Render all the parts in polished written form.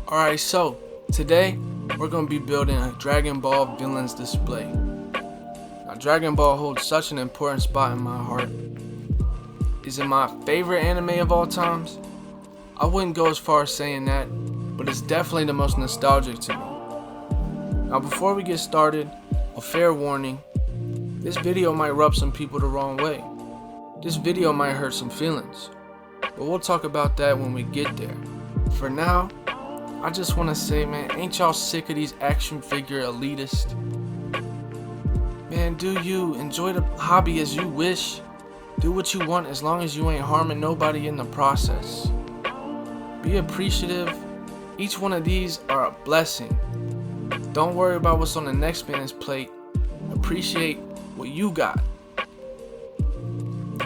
Alright, so today we're going to be building a Dragon Ball Villains display. Now, Dragon Ball holds such an important spot in my heart. Is it my favorite anime of all times? I wouldn't go as far as saying that, but it's definitely the most nostalgic to me. Now, before we get started, a fair warning: this video might rub some people the wrong way. This video might hurt some feelings, but we'll talk about that when we get there. For now, I just want to say, man, ain't y'all sick of these action figure elitists? Man, do you enjoy the hobby as you wish? Do what you want as long as you ain't harming nobody in the process. Be appreciative. Each one of these are a blessing. Don't worry about what's on the next man's plate. Appreciate what you got.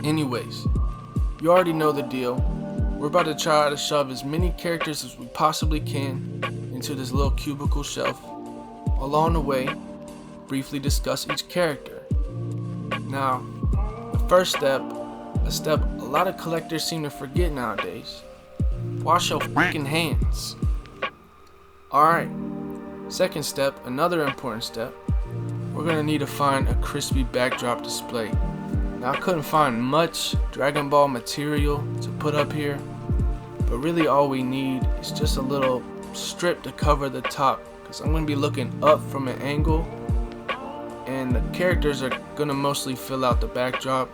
Anyways, you already know the deal. We're about to try to shove as many characters as we possibly can into this little cubicle shelf. Along the way, briefly discuss each character. Now, the first step, a step a lot of collectors seem to forget nowadays: wash your freaking hands. Alright, second step, another important step, we're gonna need to find a crispy backdrop display. Now, I couldn't find much Dragon Ball material to put up here, but really all we need is just a little strip to cover the top, because I'm going to be looking up from an angle, and the characters are going to mostly fill out the backdrop,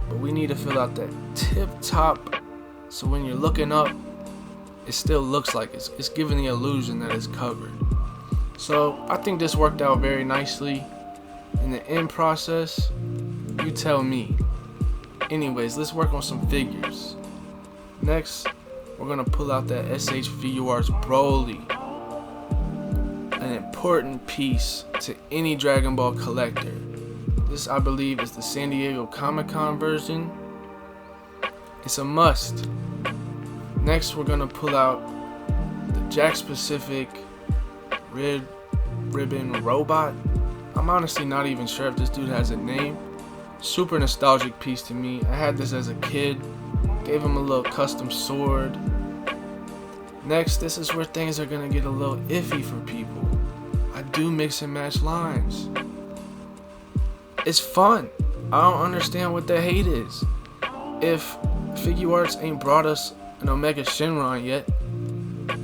but we need to fill out that tip top, so when you're looking up, it still looks like it's giving the illusion that it's covered. So I think this worked out very nicely. In the end process, you tell me. Anyways, let's work on some figures. Next, we're gonna pull out that SH Figuarts Broly, an important piece to any Dragon Ball collector. This, I believe, is the San Diego Comic-Con version. It's a must. Next, we're gonna pull out the Jack Specific Red Ribbon Robot. I'm honestly not even sure if this dude has a name. Super nostalgic piece to me. I had this as a kid. Gave him a little custom sword. Next, this is where things are gonna get a little iffy for people. I do mix and match lines. It's fun. I don't understand what the hate is. If Figuarts ain't brought us an Omega Shenron yet,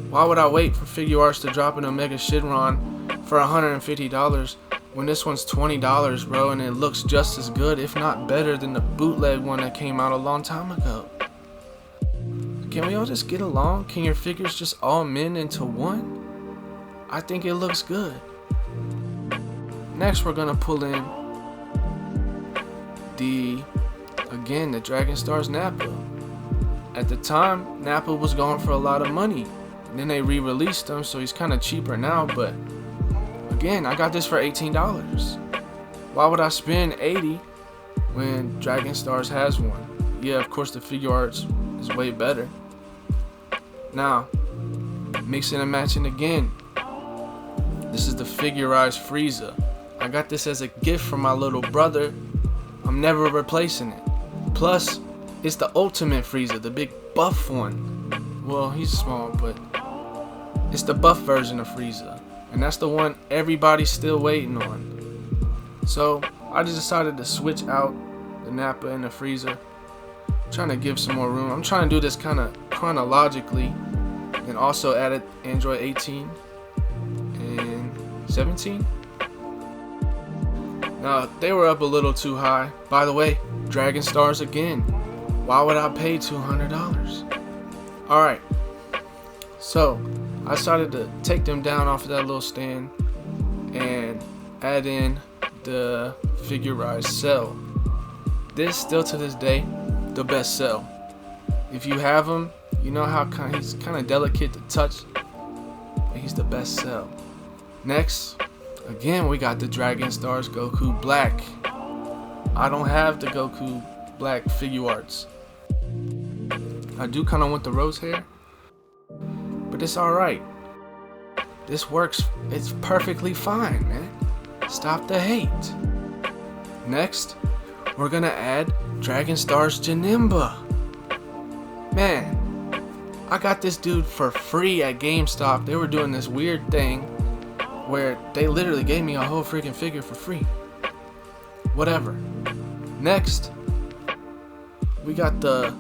why would I wait for Figuarts to drop an Omega Shenron for $150 when this one's $20, bro, and it looks just as good, if not better, than the bootleg one that came out a long time ago? Can we all just get along? Can your figures just all mend into one? I think it looks good. Next, we're gonna pull in the Dragon Stars Nappa. At the time, Nappa was going for a lot of money. And then they re-released him, so he's kind of cheaper now, but again, I got this for $18. Why would I spend $80 when Dragon Stars has one? Yeah, of course the Figuarts is way better. Now, mixing and matching again. This is the Figurized Frieza. I got this as a gift from my little brother. I'm never replacing it. Plus, it's the ultimate Frieza, the big buff one. Well, he's small, but it's the buff version of Frieza. And that's the one everybody's still waiting on. So I just decided to switch out the Nappa and the Frieza. Trying to give some more room. I'm trying to do this kind of chronologically, and also added Android 18 and 17. Now, they were up a little too high. By the way, Dragon Stars again. Why would I pay $200? Alright, so I decided to take them down off of that little stand and add in the Figurized Cell. This, still to this day, the best Cell. If you have him, you know how he's kind of delicate to touch, but he's the best Cell. Next, again, we got the Dragon Stars Goku Black. I don't have the Goku Black Figuarts. I do kind of want the rose hair, but it's alright. This works. It's perfectly fine, man. Stop the hate. Next, we're gonna add Dragon Stars Janemba. Man, I got this dude for free at GameStop. They were doing this weird thing where they literally gave me a whole freaking figure for free. Whatever. Next, we got the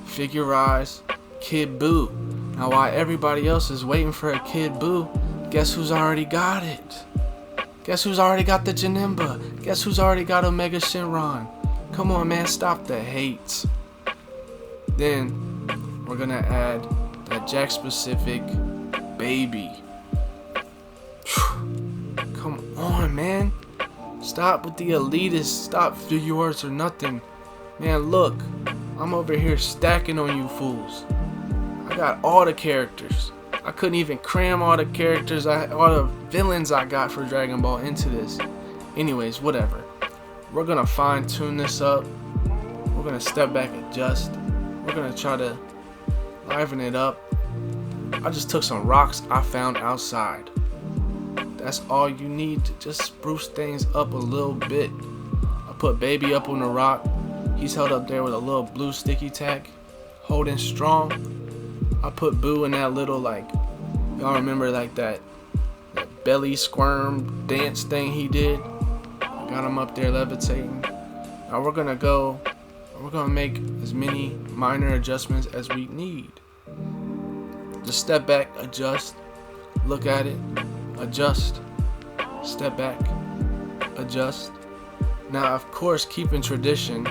Figurized Kid Buu. Now while everybody else is waiting for a Kid Buu, guess who's already got it? Guess who's already got the Janemba? Guess who's already got Omega Shenron? Come on, man, stop the hate. Then we're gonna add that Jack specific baby. Come on, man. Stop with the elitist. Stop figure arts or nothing. Man, look. I'm over here stacking on you fools. I got all the characters. I couldn't even cram all the characters, all the villains I got for Dragon Ball into this. Anyways, whatever. We're gonna fine tune this up. We're gonna step back, adjust. We're gonna try to liven it up. I just took some rocks I found outside. That's all you need to just spruce things up a little bit. I put baby up on the rock. He's held up there with a little blue sticky tack, holding strong. I put Buu in that little, like, y'all remember like that belly squirm dance thing he did? I got him up there levitating. Now we're gonna make as many minor adjustments as we need. Just step back, adjust, look at it, adjust, step back, adjust. Now of course, keeping tradition,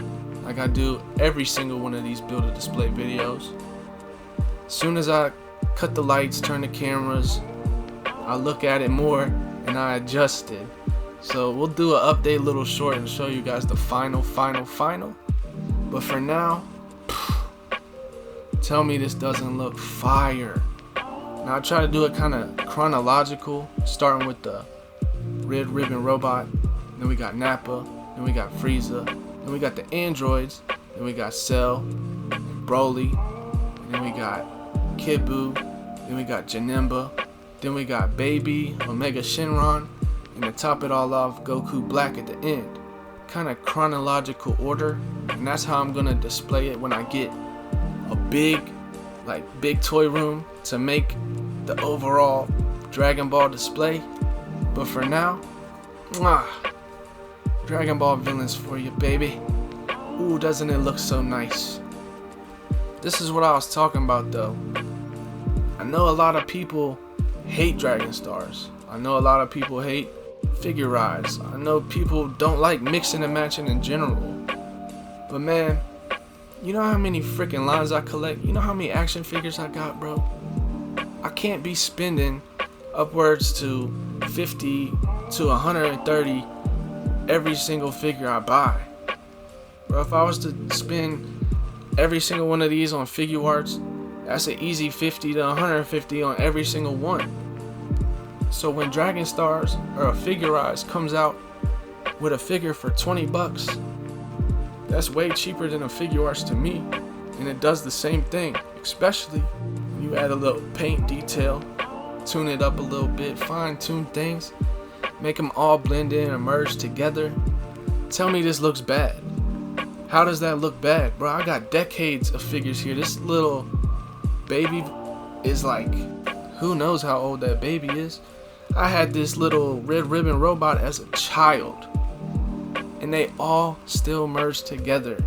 like I do every single one of these build a display videos. As soon as I cut the lights, turn the cameras, I look at it more and I adjust it. So we'll do an update little short and show you guys the final. But for now, tell me this doesn't look fire. Now I try to do it kind of chronological, starting with the Red Ribbon Robot, then we got Nappa, then we got Frieza, then we got the androids, then we got Cell, and Broly, and then we got Kid Buu, then we got Janemba, then we got Baby, Omega Shenron, and to top it all off, Goku Black at the end. Kind of chronological order, and that's how I'm gonna display it when I get a big toy room to make the overall Dragon Ball display. But for now, Dragon Ball villains for you, baby. Ooh, doesn't it look so nice? This is what I was talking about though. I know a lot of people hate Dragon Stars. I know a lot of people hate Figurized. I know people don't like mixing and matching in general. But man, you know how many freaking lines I collect? You know how many action figures I got, bro? I can't be spending upwards to 50 to 130 every single figure I buy. Bro, if I was to spend every single one of these on figure arts, that's an easy 50 to 150 on every single one. So when Dragon Stars or a Figurized comes out with a figure for 20 bucks, that's way cheaper than a figure arts to me, and it does the same thing, especially when you add a little paint detail, tune it up a little bit, fine tune things, make them all blend in and merge together. Tell me this looks bad. How does that look bad, bro? I got decades of figures here. This little baby is like, who knows how old that baby is. I had this little Red Ribbon Robot as a child, and they all still merge together.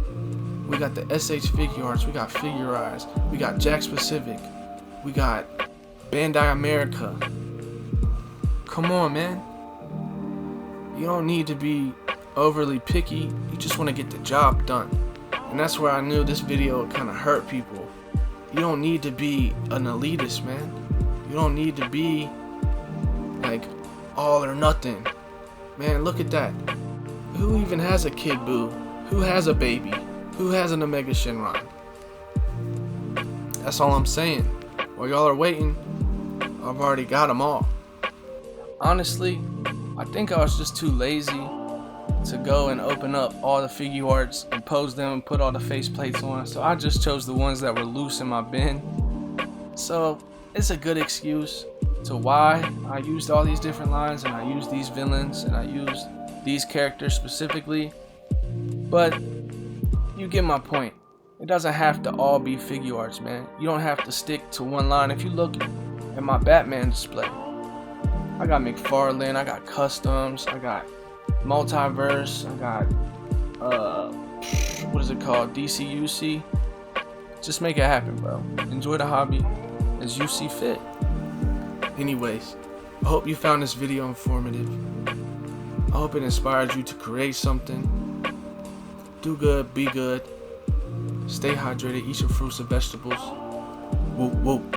We got the SH Figure Arts, we got Figurized, we got Jack Specific, we got Bandai America. Come on, man. You don't need to be overly picky, you just want to get the job done. And that's where I knew this video would kind of hurt people. You don't need to be an elitist, man. You don't need to be like all or nothing. Man, look at that. Who even has a Kid Buu? Who has a baby? Who has an Omega Shenron? That's all I'm saying. While y'all are waiting, I've already got them all. Honestly, I think I was just too lazy to go and open up all the figure arts and pose them and put all the face plates on, so I just chose the ones that were loose in my bin. So it's a good excuse to why I used all these different lines, and I used these villains, and I used these characters specifically. But you get my point. It doesn't have to all be figure arts, man. You don't have to stick to one line. If you look at my Batman display, I got McFarlane, I got customs, I got multiverse, I got what is it called, DCUC. Just make it happen, bro. Enjoy the hobby as you see fit. Anyways, I hope you found this video informative. I hope it inspired you to create something. Do good, be good. Stay hydrated, eat your fruits and vegetables. Whoop, whoop.